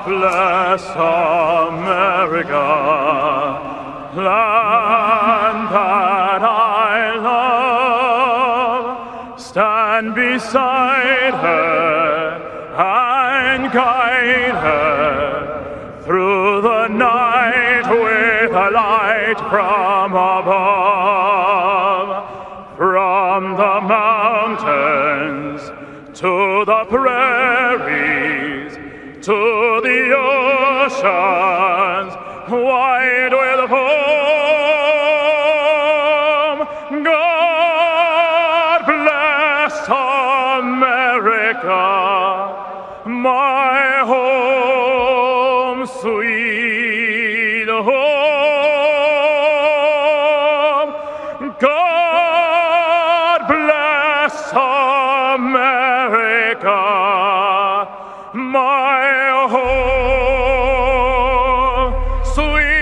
bless America, land that I love. Stand beside her and guide her through the night with a light from above. From the mountains to the prairies, to the oceans wide with foam. God bless America, my home, sweet home. God bless America, my home, sweet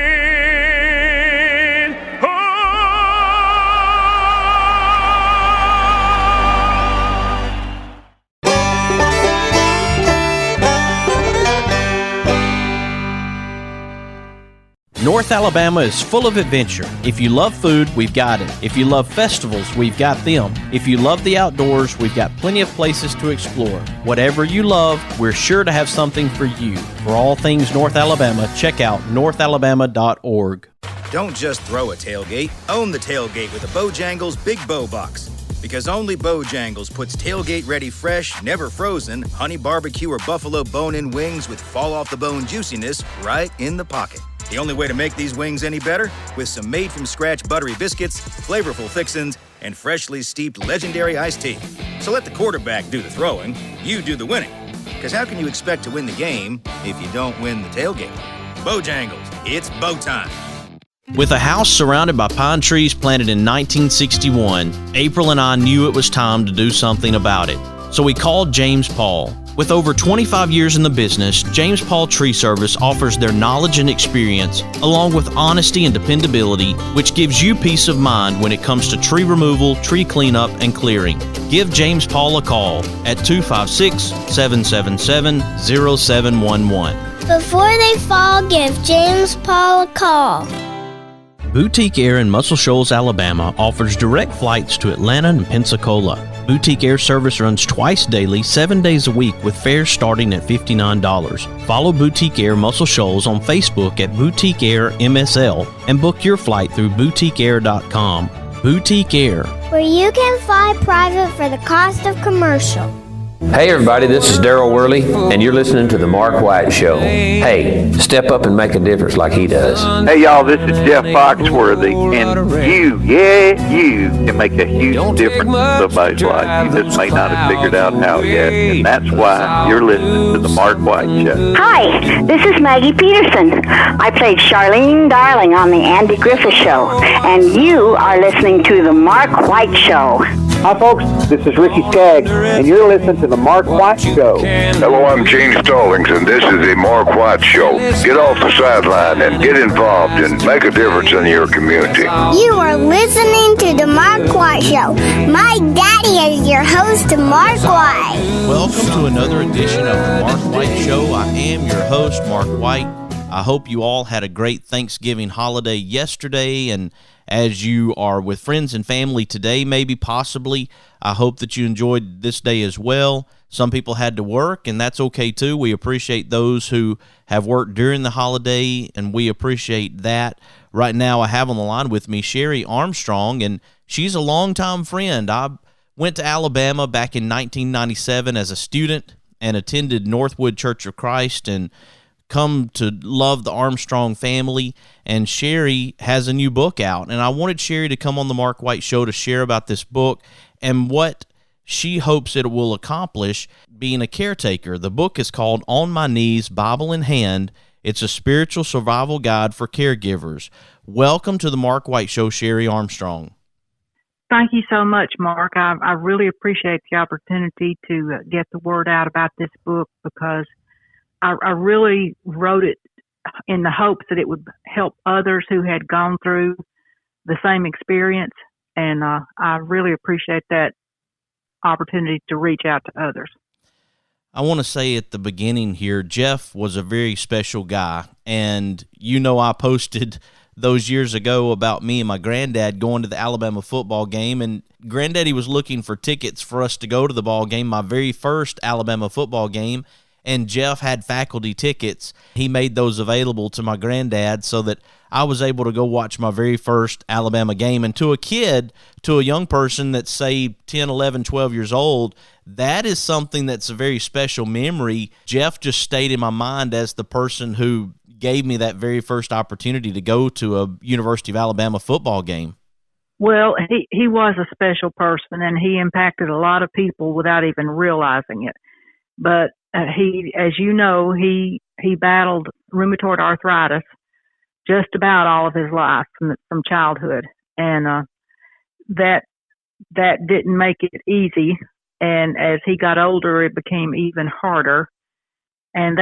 North Alabama is full of adventure. If you love food, we've got it. If you love festivals, we've got them. If you love the outdoors, we've got plenty of places to explore. Whatever you love, we're sure to have something for you. For all things North Alabama, check out northalabama.org. Don't just throw a tailgate. Own the tailgate with a Bojangles Big Bow Box. Because only Bojangles puts tailgate-ready fresh, never frozen, honey barbecue or buffalo bone-in wings with fall-off-the-bone juiciness right in the pocket. The only way to make these wings any better? With some made-from-scratch buttery biscuits, flavorful fixins, and freshly steeped legendary iced tea. So let the quarterback do the throwing, you do the winning. Because how can you expect to win the game if you don't win the tailgate? Bojangles, it's bow time. With a house surrounded by pine trees planted in 1961, April and I knew it was time to do something about it. So we called James Paul. With over 25 years in the business, James Paul Tree Service offers their knowledge and experience, along with honesty and dependability, which gives you peace of mind when it comes to tree removal, tree cleanup, and clearing. Give James Paul a call at 256-777-0711. Before they fall, give James Paul a call. Boutique Air in Muscle Shoals, Alabama offers direct flights to Atlanta and Pensacola. Boutique Air service runs twice daily, 7 days a week, with fares starting at $59. Follow Boutique Air Muscle Shoals on Facebook at Boutique Air MSL and book your flight through boutiqueair.com. Boutique Air, where you can fly private for the cost of commercial. Hey everybody, this is Daryl Worley, and you're listening to The Mark White Show. Hey, step up and make a difference like he does. Hey y'all, this is Jeff Foxworthy, and you can make a huge difference in somebody's life. You just may not have figured out how yet, and that's why you're listening to The Mark White Show. Hi, this is Maggie Peterson. I played Charlene Darling on The Andy Griffith Show, and you are listening to The Mark White Show. Hi folks, this is Ricky Skaggs, and you're listening to The Mark White Show. Hello, I'm Gene Stallings, and this is The Mark White Show. Get off the sideline and get involved and make a difference in your community. You are listening to The Mark White Show. My daddy is your host, Mark White. welcome to another edition of The Mark White Show. I am your host, Mark White. I hope you all had a great Thanksgiving holiday yesterday, and as you are with friends and family today, maybe possibly, I hope that you enjoyed this day as well. Some people had to work, and that's okay too. We appreciate those who have worked during the holiday, and we appreciate that. Right now, I have on the line with me Cherri Armstrong, and she's a longtime friend. I went to Alabama back in 1997 as a student and attended Northwood Church of Christ and come to love the Armstrong family, and Cherri has a new book out, and I wanted Cherri to come on the Mark White Show to share about this book and what she hopes it will accomplish being a caretaker. The book is called On My Knees, Bible in Hand. It's a spiritual survival guide for caregivers. Welcome to the Mark White Show, Cherri Armstrong. Thank you so much, Mark. I really appreciate the opportunity to get the word out about this book, because I really wrote it in the hopes that it would help others who had gone through the same experience, and I really appreciate that opportunity to reach out to others. I want to say at the beginning here, Jeff was a very special guy. And I posted those years ago about me and my granddad going to the Alabama football game, and Granddaddy was looking for tickets for us to go to the ball game, my very first Alabama football game, and Jeff had faculty tickets. He made those available to my granddad so that I was able to go watch my very first Alabama game. And to a young person that's, say, 10, 11, 12 years old, that is something that's a very special memory. Jeff just stayed in my mind as the person who gave me that very first opportunity to go to a University of Alabama football game. Well, he was a special person, and he impacted a lot of people without even realizing it. But he battled rheumatoid arthritis just about all of his life from childhood, and that didn't make it easy. And as he got older, it became even harder. And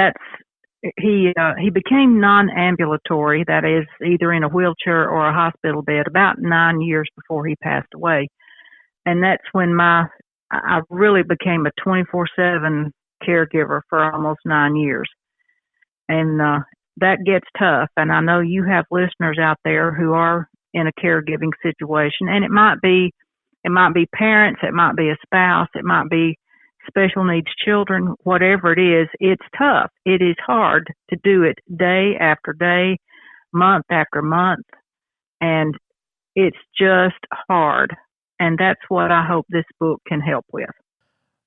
he became non-ambulatory, that is, either in a wheelchair or a hospital bed, about 9 years before he passed away. And that's when I really became a 24/7 caregiver for almost 9 years. And that gets tough. And I know you have listeners out there who are in a caregiving situation, and it might be parents, it might be a spouse, it might be special needs children, whatever it is, it's tough. It is hard to do it day after day, month after month, and it's just hard. And that's what I hope this book can help with.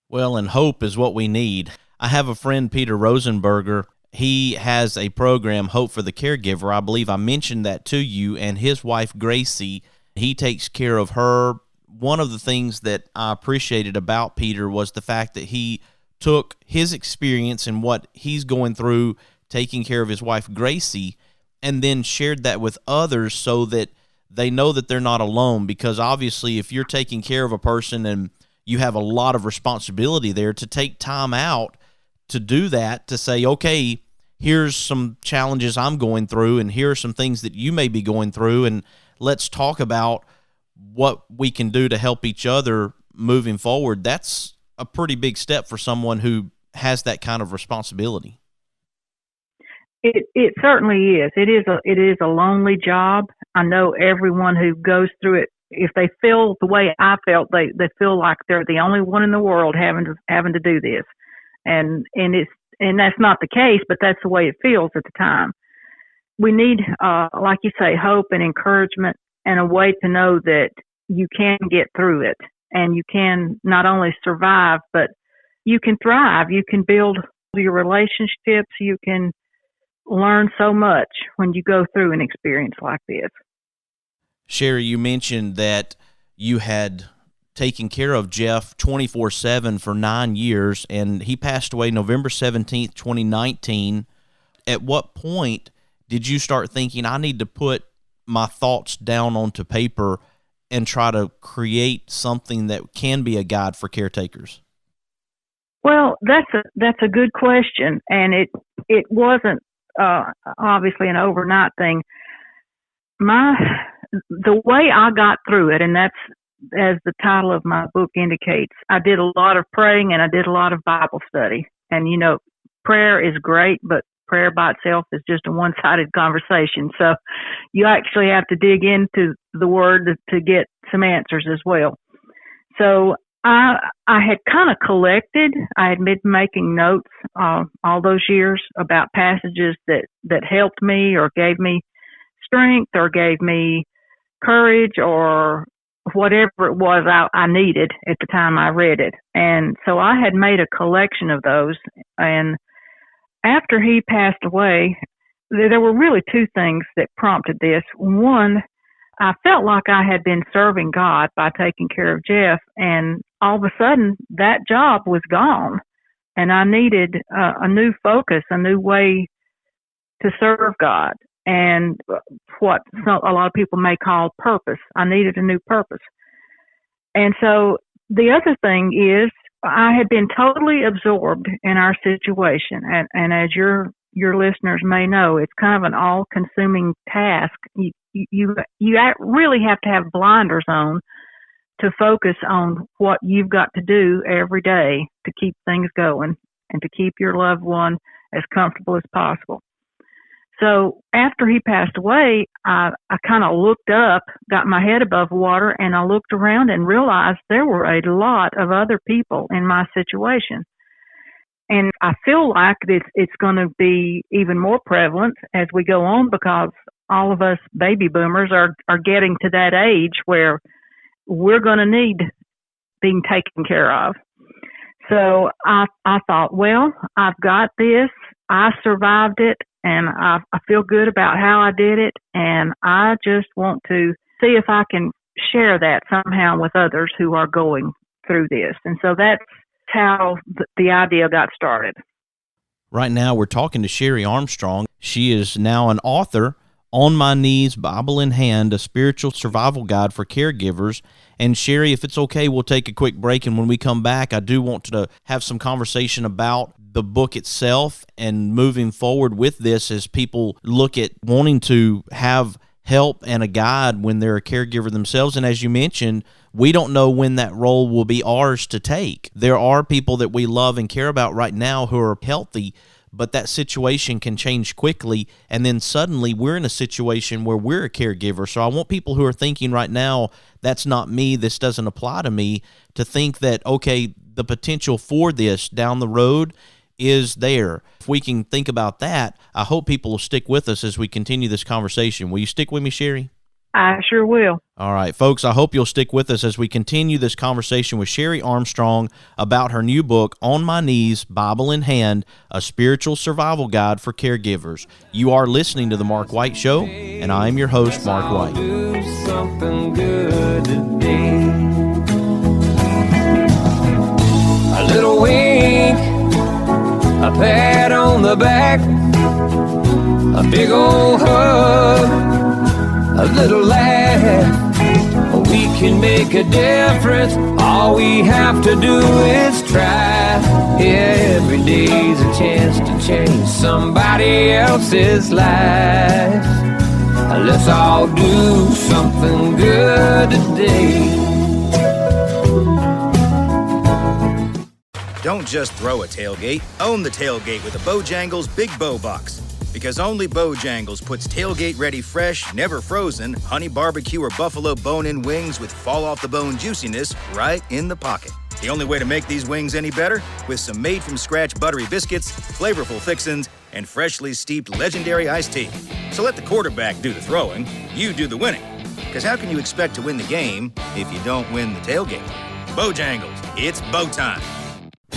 Well, and hope is what we need. I have a friend, Peter Rosenberger. He has a program, Hope for the Caregiver. I believe I mentioned that to you, and his wife, Gracie, he takes care of her. One of the things that I appreciated about Peter was the fact that he took his experience and what he's going through taking care of his wife, Gracie, and then shared that with others so that they know that they're not alone. Because obviously, if you're taking care of a person and you have a lot of responsibility there, to take time out to do that, to say, okay, here's some challenges I'm going through, and here are some things that you may be going through, and let's talk about what we can do to help each other moving forward. That's a pretty big step for someone who has that kind of responsibility. It certainly is. It is a lonely job. I know everyone who goes through it, if they feel the way I felt, they feel like they're the only one in the world having to do this. And that's not the case, but that's the way it feels at the time. We need, like you say, hope and encouragement, and a way to know that you can get through it, and you can not only survive, but you can thrive. You can build your relationships. You can learn so much when you go through an experience like this. Cherri, you mentioned that you had taken care of Jeff 24/7 for 9 years, and he passed away November 17th, 2019. At what point did you start thinking, I need to put my thoughts down onto paper and try to create something that can be a guide for caretakers? Well, that's a good question, and it wasn't obviously an overnight thing. The way I got through it, and that's, as the title of my book indicates, I did a lot of praying and I did a lot of Bible study. And prayer is great, but prayer by itself is just a one-sided conversation. So you actually have to dig into the Word to get some answers as well. So I had kind of collected. I had been making notes all those years about passages that helped me or gave me strength or gave me courage or whatever it was I needed at the time I read it. And so I had made a collection of those. And after he passed away, there were really two things that prompted this. One, I felt like I had been serving God by taking care of Jeff, and all of a sudden that job was gone, and I needed a new focus, a new way to serve God, and what a lot of people may call purpose. I needed a new purpose. And so the other thing is, I had been totally absorbed in our situation, and as your listeners may know, it's kind of an all-consuming task. You really have to have blinders on to focus on what you've got to do every day to keep things going. and to keep your loved one as comfortable as possible. So after he passed away, I kind of looked up, got my head above water, and I looked around and realized there were a lot of other people in my situation. And I feel like it's going to be even more prevalent as we go on, because all of us baby boomers are getting to that age where we're going to need being taken care of. So I thought, well, I've got this. I survived it, and I feel good about how I did it, and I just want to see if I can share that somehow with others who are going through this. And so that's how the idea got started. Right now, we're talking to Cherri Armstrong. She is now an author, On My Knees, Bible in Hand, a spiritual survival guide for caregivers. And Cherri, if it's okay, we'll take a quick break, and when we come back, I do want to have some conversation about the book itself and moving forward with this as people look at wanting to have help and a guide when they're a caregiver themselves. And as you mentioned, we don't know when that role will be ours to take. There are people that we love and care about right now who are healthy, but that situation can change quickly, and then suddenly we're in a situation where we're a caregiver. So I want people who are thinking right now, that's not me, this doesn't apply to me, to think that, okay, the potential for this down the road is there. If we can think about that, I hope people will stick with us as we continue this conversation. Will you stick with me, Cherri? I sure will. All right, folks, I hope you'll stick with us as we continue this conversation with Cherri Armstrong about her new book, On My Knees, Bible in Hand, a spiritual survival guide for caregivers. You are listening to The Mark White Show, and I am your host, Mark White. Do something good today. A little wink, a pat on the back, a big old hug, a little laugh. We can make a difference. All we have to do is try. Yeah, every day's a chance to change somebody else's life. Let's all do something good today. Don't just throw a tailgate. Own the tailgate with a Bojangles Big Bow Box. Because only Bojangles puts tailgate-ready fresh, never frozen, honey barbecue or buffalo bone-in wings with fall-off-the-bone juiciness right in the pocket. The only way to make these wings any better? With some made-from-scratch buttery biscuits, flavorful fixins, and freshly steeped legendary iced tea. So let the quarterback do the throwing, you do the winning. Because how can you expect to win the game if you don't win the tailgate? Bojangles, it's bow time.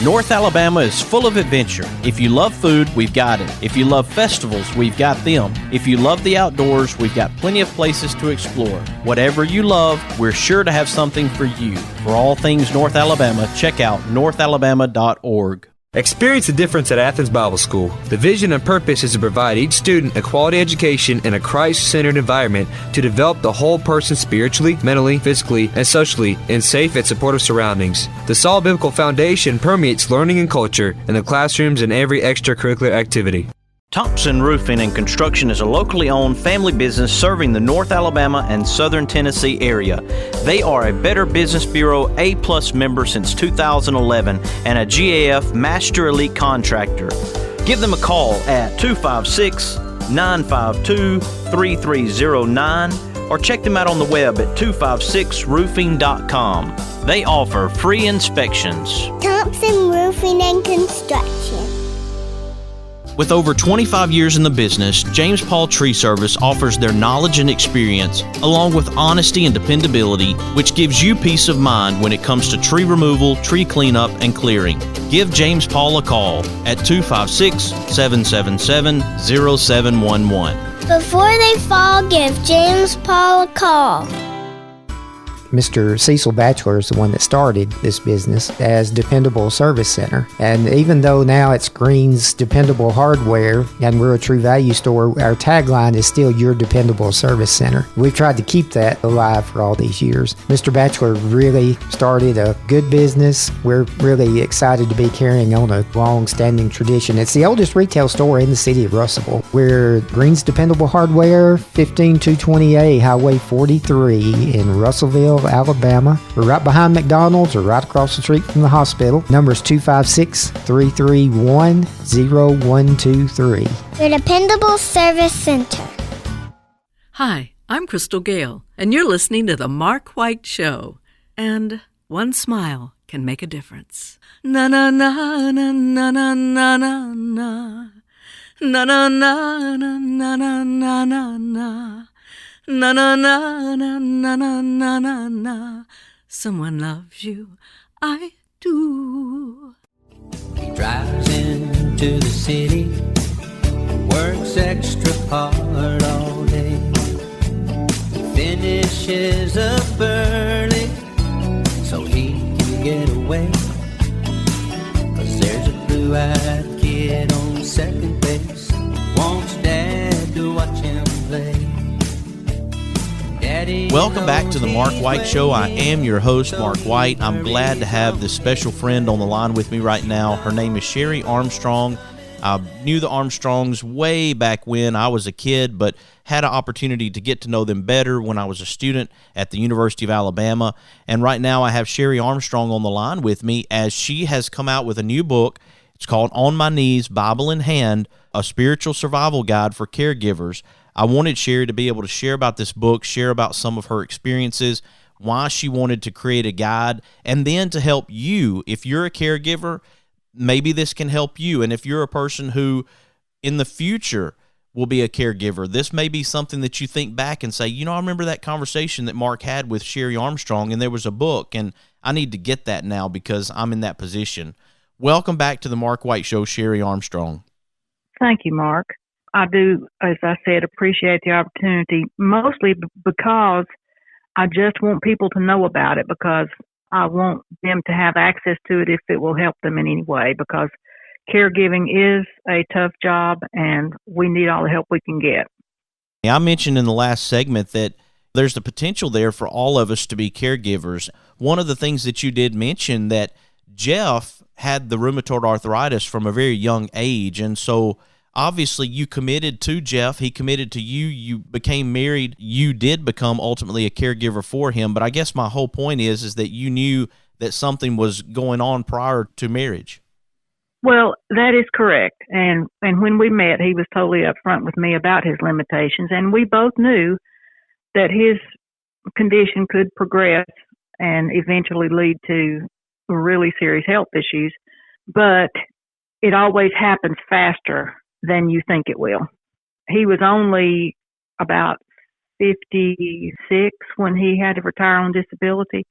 North Alabama is full of adventure. If you love food, we've got it. If you love festivals, we've got them. If you love the outdoors, we've got plenty of places to explore. Whatever you love, we're sure to have something for you. For all things North Alabama, check out northalabama.org. Experience the difference at Athens Bible School. The vision and purpose is to provide each student a quality education in a Christ-centered environment to develop the whole person spiritually, mentally, physically, and socially in safe and supportive surroundings. The solid biblical foundation permeates learning and culture in the classrooms and every extracurricular activity. Thompson Roofing and Construction is a locally owned family business serving the North Alabama and Southern Tennessee area. They are a Better Business Bureau A+ member since 2011 and a GAF Master Elite Contractor. Give them a call at 256-952-3309 or check them out on the web at 256roofing.com. They offer free inspections. Thompson Roofing and Construction. With over 25 years in the business, James Paul Tree Service offers their knowledge and experience, along with honesty and dependability, which gives you peace of mind when it comes to tree removal, tree cleanup, and clearing. Give James Paul a call at 256-777-0711. Before they fall, give James Paul a call. Mr. Cecil Batchelor is the one that started this business as Dependable Service Center. And even though now it's Green's Dependable Hardware and we're a True Value store, our tagline is still Your Dependable Service Center. We've tried to keep that alive for all these years. Mr. Batchelor really started a good business. We're really excited to be carrying on a long-standing tradition. It's the oldest retail store in the city of Russellville. We're Green's Dependable Hardware, 15220A Highway 43 in Russellville, Alabama. We're right behind McDonald's or right across the street from the hospital. Number is 256-331-0123. Your dependable service center. Hi, I'm Crystal Gale, and you're listening to The Mark White Show. And one smile can make a difference. Na na na na na na na na na. Na na na na na na na na na. Na na na na na na na na na. Someone loves you, I do. He drives into the city, works extra hard all day, finishes up early so he can get away. 'Cause there's a blue-eyed kid on second base, wants dad to watch him play. Daddy, welcome back to the Mark White Show. I am your host, Mark White. I'm glad to have this special friend on the line with me right now. Her name is Cherri Armstrong. I knew the Armstrongs way back when I was a kid, but had an opportunity to get to know them better when I was a student at the University of Alabama. And right now I have Cherri Armstrong on the line with me as she has come out with a new book. It's called On My Knees, Bible in Hand, a spiritual survival guide for caregivers. I wanted Cherri to be able to share about this book, share about some of her experiences, why she wanted to create a guide, and then to help you. If you're a caregiver, maybe this can help you. And if you're a person who in the future will be a caregiver, this may be something that you think back and say, you know, I remember that conversation that Mark had with Cherri Armstrong, and there was a book, and I need to get that now because I'm in that position. Welcome back to the Mark White Show, Cherri Armstrong. Thank you, Mark. I do, as I said, appreciate the opportunity, mostly because I just want people to know about it, because I want them to have access to it if it will help them in any way, because caregiving is a tough job and we need all the help we can get. I mentioned in the last segment that there's the potential there for all of us to be caregivers. One of the things that you did mention that Jeff had the rheumatoid arthritis from a very young age, and so obviously you committed to Jeff, he committed to you, you became married, you did become ultimately a caregiver for him, but I guess my whole point is that you knew that something was going on prior to marriage. Well, that is correct, and when we met, he was totally upfront with me about his limitations, and we both knew that his condition could progress and eventually lead to really serious health issues, but it always happens faster than you think it will. He was only about 56 when he had to retire on disability.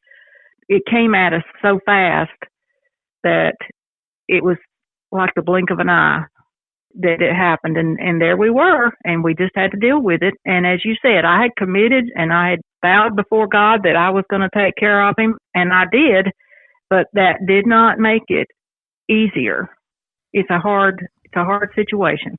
It came at us so fast that it was like the blink of an eye that it happened, and there we were, and we just had to deal with it. And as you said, I had committed and I had vowed before God that I was going to take care of him, and I did, but that did not make it easier. It's a hard situation.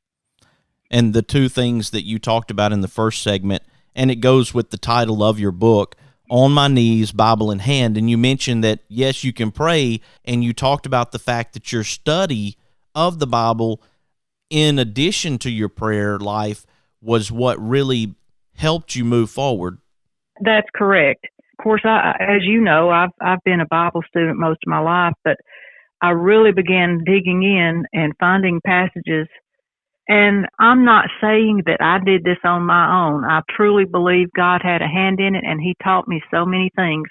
And the two things that you talked about in the first segment, and it goes with the title of your book, On My Knees, Bible in Hand. And you mentioned that, yes, you can pray, and you talked about the fact that your study of the Bible, in addition to your prayer life, was what really helped you move forward. That's correct. Of course, as you know, I've been a Bible student most of my life, but I really began digging in and finding passages. And I'm not saying that I did this on my own. I truly believe God had a hand in it, and he taught me so many things.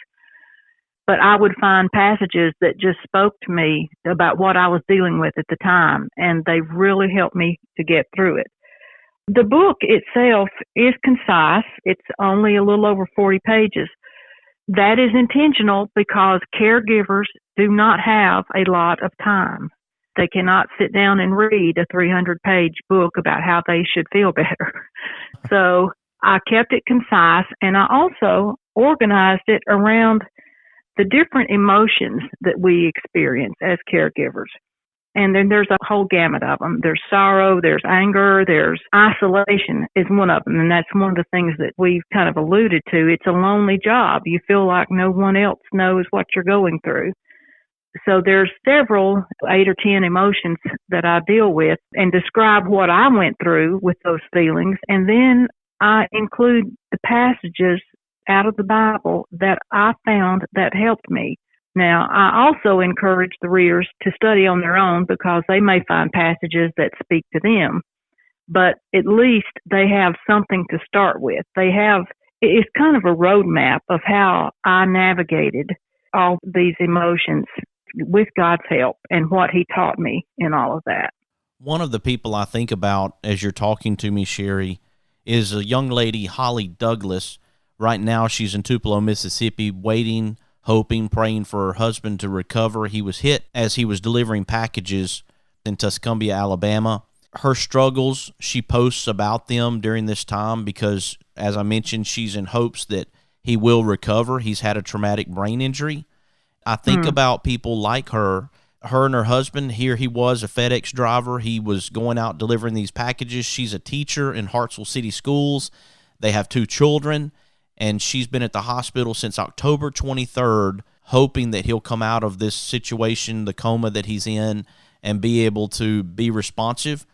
But I would find passages that just spoke to me about what I was dealing with at the time, and they really helped me to get through it. The book itself is concise. It's only a little over 40 pages. That is intentional because caregivers do not have a lot of time. They cannot sit down and read a 300-page book about how they should feel better. So I kept it concise, and I also organized it around the different emotions that we experience as caregivers. And then there's a whole gamut of them. There's sorrow, there's anger, there's isolation is one of them. And that's one of the things that we've kind of alluded to. It's a lonely job. You feel like no one else knows what you're going through. So there's several, 8 or 10 emotions that I deal with and describe what I went through with those feelings. And then I include the passages out of the Bible that I found that helped me. Now, I also encourage the readers to study on their own because they may find passages that speak to them, but at least they have something to start with. It's kind of a roadmap of how I navigated all these emotions with God's help and what He taught me in all of that. One of the people I think about as you're talking to me, Cherri, is a young lady, Holly Douglas. Right now, she's in Tupelo, Mississippi, waiting, hoping, praying for her husband to recover. He was hit as he was delivering packages in Tuscumbia, Alabama. Her struggles, she posts about them during this time because, as I mentioned, she's in hopes that he will recover. He's had a traumatic brain injury. I think about people like her and her husband. Here he was, a FedEx driver. He was going out delivering these packages. She's a teacher in Hartsville City Schools. They have 2 children, and she's been at the hospital since October 23rd, hoping that he'll come out of this situation, the coma that he's in, and be able to be responsive.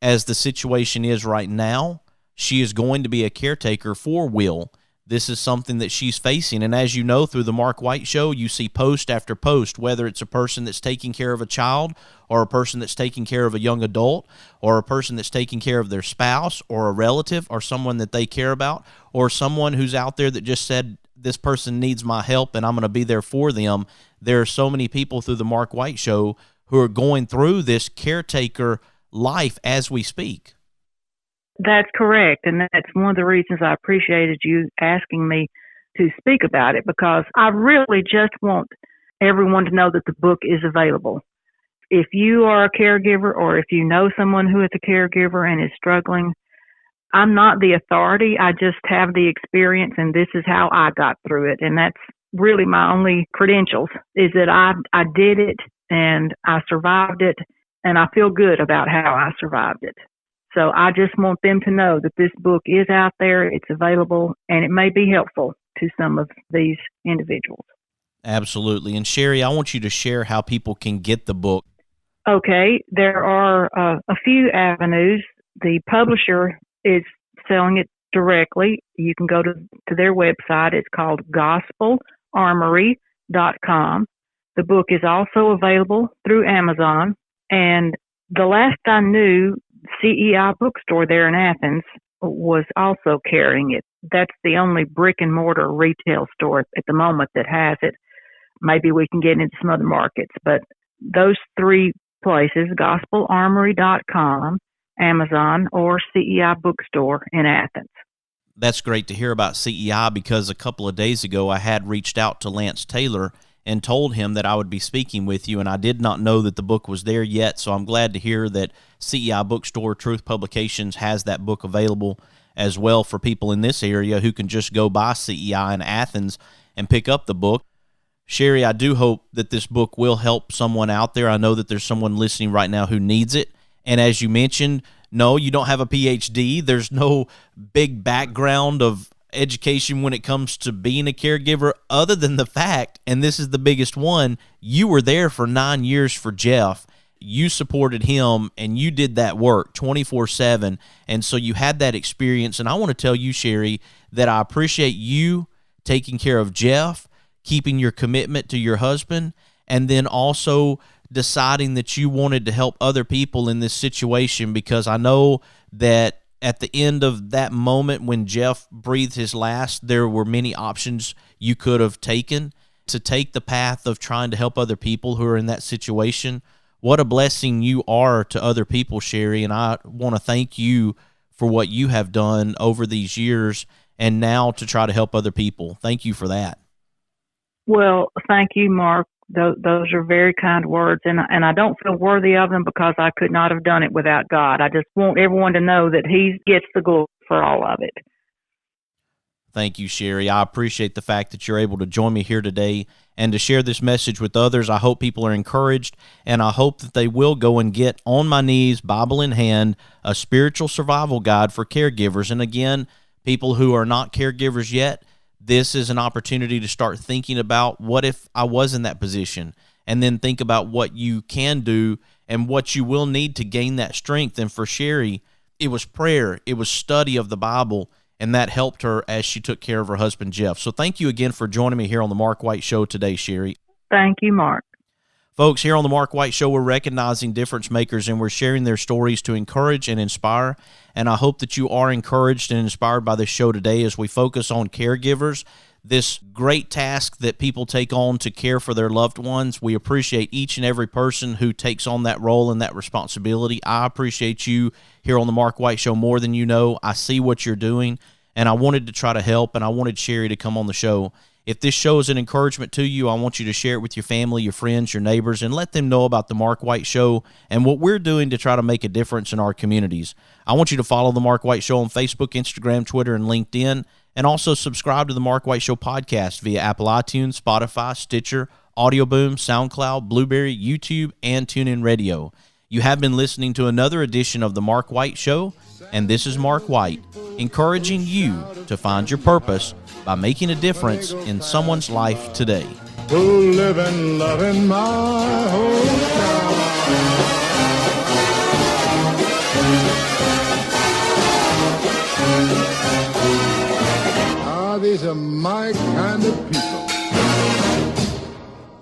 As the situation is right now, she is going to be a caretaker for Will. This is something that she's facing. And as you know, through the Mark White Show, you see post after post, whether it's a person that's taking care of a child or a person that's taking care of a young adult or a person that's taking care of their spouse or a relative or someone that they care about or someone who's out there that just said, this person needs my help and I'm going to be there for them. There are so many people through the Mark White Show who are going through this caretaker life as we speak. That's correct, and that's one of the reasons I appreciated you asking me to speak about it, because I really just want everyone to know that the book is available. If you are a caregiver or if you know someone who is a caregiver and is struggling, I'm not the authority. I just have the experience, and this is how I got through it, and that's really my only credentials, is that I did it, and I survived it, and I feel good about how I survived it. So I just want them to know that this book is out there, it's available, and it may be helpful to some of these individuals. Absolutely. And Cherri, I want you to share how people can get the book. Okay, there are a few avenues. The publisher is selling it directly. You can go to their website. It's called gospelarmory.com. The book is also available through Amazon. And the last I knew, CEI bookstore there in Athens was also carrying it. That's the only brick and mortar retail store at the moment that has it. Maybe we can get into some other markets, but those 3 places, gospelarmory.com, Amazon, or CEI bookstore in Athens. That's great to hear about CEI, because a couple of days ago I had reached out to Lance Taylor and told him that I would be speaking with you, and I did not know that the book was there yet, so I'm glad to hear that CEI Bookstore, Truth Publications, has that book available as well for people in this area who can just go by CEI in Athens and pick up the book. Cherri, I do hope that this book will help someone out there. I know that there's someone listening right now who needs it, and as you mentioned, no, you don't have a PhD. There's no big background of education when it comes to being a caregiver, other than the fact, and this is the biggest one, you were there for 9 years for Jeff. You supported him and you did that work 24/7, and so you had that experience. And I want to tell you, Cherri, that I appreciate you taking care of Jeff, keeping your commitment to your husband, and then also deciding that you wanted to help other people in this situation, because I know that at the end of that moment when Jeff breathed his last, there were many options you could have taken to take the path of trying to help other people who are in that situation. What a blessing you are to other people, Cherri, and I want to thank you for what you have done over these years and now to try to help other people. Thank you for that. Well, thank you, Mark. Those are very kind words, and I don't feel worthy of them because I could not have done it without God. I just want everyone to know that He gets the glory for all of it. Thank you, Cherri. I appreciate the fact that you're able to join me here today and to share this message with others. I hope people are encouraged, and I hope that they will go and get on my knees, Bible in hand, a spiritual survival guide for caregivers. And again, people who are not caregivers yet, this is an opportunity to start thinking about, what if I was in that position? And then think about what you can do and what you will need to gain that strength. And for Cherri, it was prayer, it was study of the Bible, and that helped her as she took care of her husband, Jeff. So thank you again for joining me here on the Mark White Show today, Cherri. Thank you, Mark. Folks, here on the Mark White Show, we're recognizing difference makers, and we're sharing their stories to encourage and inspire. And I hope that you are encouraged and inspired by this show today as we focus on caregivers, this great task that people take on to care for their loved ones. We appreciate each and every person who takes on that role and that responsibility. I appreciate you here on the Mark White Show more than you know. I see what you're doing, and I wanted to try to help, and I wanted Cherri to come on the show. If this show is an encouragement to you, I want you to share it with your family, your friends, your neighbors, and let them know about the Mark White Show and what we're doing to try to make a difference in our communities. I want you to follow the Mark White Show on Facebook, Instagram, Twitter, and LinkedIn, and also subscribe to the Mark White Show podcast via Apple iTunes, Spotify, Stitcher, Audio Boom, SoundCloud, Blueberry, YouTube, and TuneIn Radio. You have been listening to another edition of the Mark White Show, and this is Mark White, encouraging you to find your purpose by making a difference in someone's life today. Who live and love in my hometown. These are my kind of people.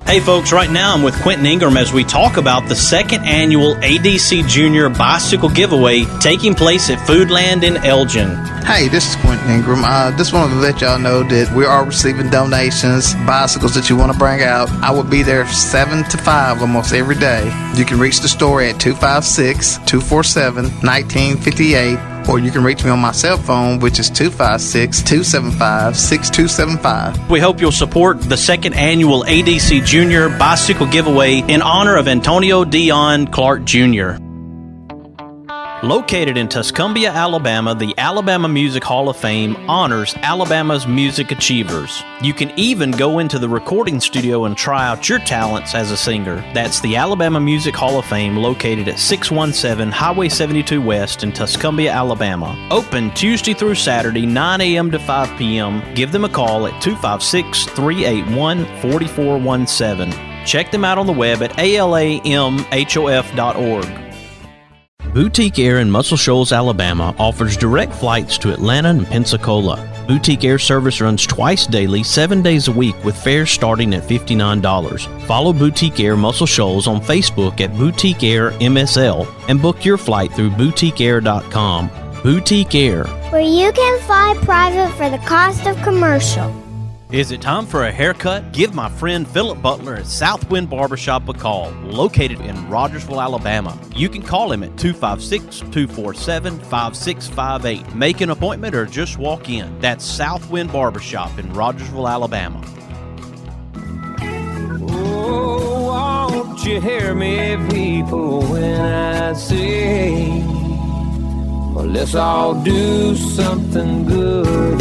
Hey folks, right now I'm with Quentin Ingram as we talk about the second annual ADC Junior Bicycle Giveaway taking place at Foodland in Elgin. Hey, this is Quentin Ingram. Just wanted to let y'all know that we are receiving donations, bicycles that you want to bring out. I will be there 7 to 5 almost every day. You can reach the store at 256-247-1958. Or you can reach me on my cell phone, which is 256-275-6275. We hope you'll support the second annual ADC Junior Bicycle Giveaway in honor of Antonio Dion Clark Jr. Located in Tuscumbia, Alabama, the Alabama Music Hall of Fame honors Alabama's music achievers. You can even go into the recording studio and try out your talents as a singer. That's the Alabama Music Hall of Fame, located at 617 Highway 72 West in Tuscumbia, Alabama. Open Tuesday through Saturday, 9 a.m. to 5 p.m. Give them a call at 256-381-4417. Check them out on the web at alamhof.org. Boutique Air in Muscle Shoals, Alabama offers direct flights to Atlanta and Pensacola. Boutique Air service runs twice daily, 7 days a week, with fares starting at $59. Follow Boutique Air Muscle Shoals on Facebook at Boutique Air MSL and book your flight through boutiqueair.com. Boutique Air, where you can fly private for the cost of commercial. Is it time for a haircut? Give my friend Philip Butler at Southwind Barbershop a call, located in Rogersville, Alabama. You can call him at 256-247-5658. Make an appointment or just walk in. That's Southwind Barbershop in Rogersville, Alabama. Oh, won't you hear me, people, when I say, well, let's all do something good.